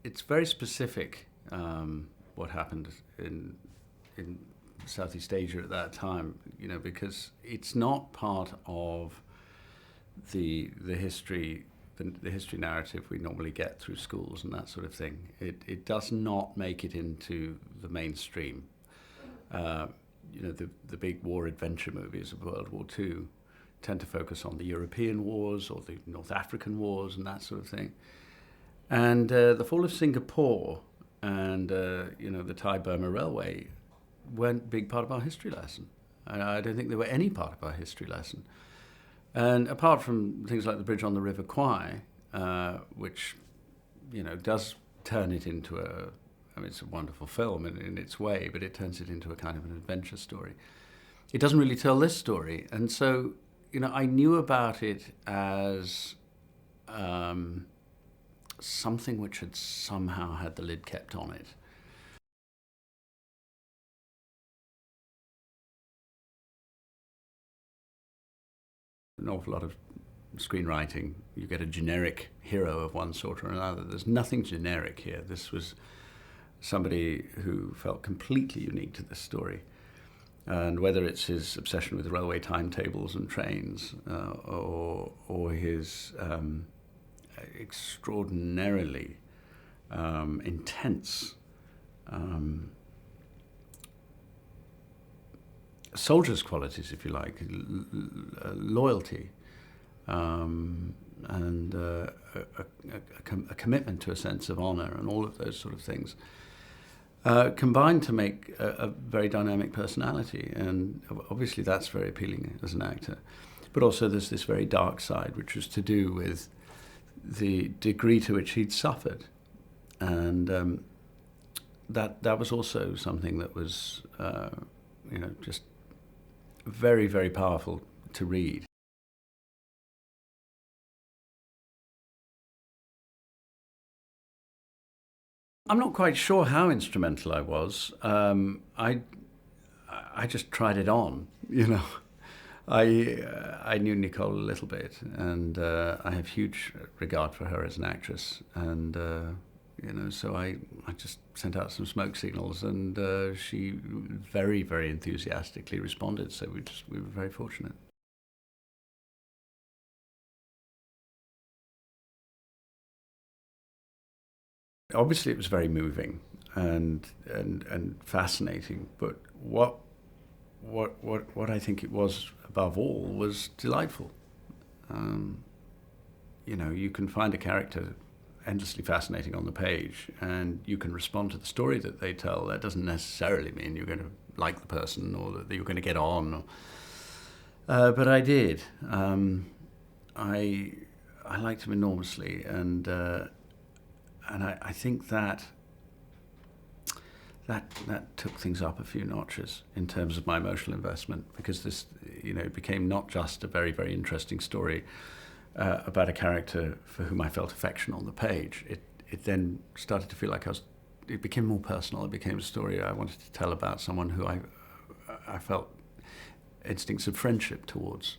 it's very specific what happened in Southeast Asia at that time, because it's not part of the history narrative we normally get through schools and that sort of thing. It does not make it into the mainstream. The big war adventure movies of World War II tend to focus on the European wars or the North African wars and that sort of thing. And the fall of Singapore and the Thai-Burma Railway weren't a big part of our history lesson. I don't think they were any part of our history lesson. And apart from things like the Bridge on the River Kwai, which does turn it into it's a wonderful film in its way, but it turns it into a kind of an adventure story. It doesn't really tell this story. And so, I knew about it as something which had somehow had the lid kept on it. An awful lot of screenwriting, you get a generic hero of one sort or another. There's nothing generic here. This was somebody who felt completely unique to this story. And whether it's his obsession with railway timetables and trains, or his extraordinarily intense soldier's qualities, if you like, loyalty, and a commitment to a sense of honor and all of those sort of things, combined to make a very dynamic personality. And obviously that's very appealing as an actor. But also there's this very dark side, which was to do with the degree to which he'd suffered. And that was also something that was, just very, very powerful to read. I'm not quite sure how instrumental I was. I just tried it on, I knew Nicole a little bit, and I have huge regard for her as an actress, and so I just sent out some smoke signals, and she very, very enthusiastically responded. So we were very fortunate. Obviously, it was very moving and fascinating. But what I think it was above all was delightful. You can find a character endlessly fascinating on the page, and you can respond to the story that they tell. That doesn't necessarily mean you're going to like the person or that you're going to get on. But I did. I liked him enormously, and I think that took things up a few notches in terms of my emotional investment, because this, became not just a very, very interesting story about a character for whom I felt affection on the page. It then started to feel like it became more personal. It became a story I wanted to tell about someone who I felt instincts of friendship towards.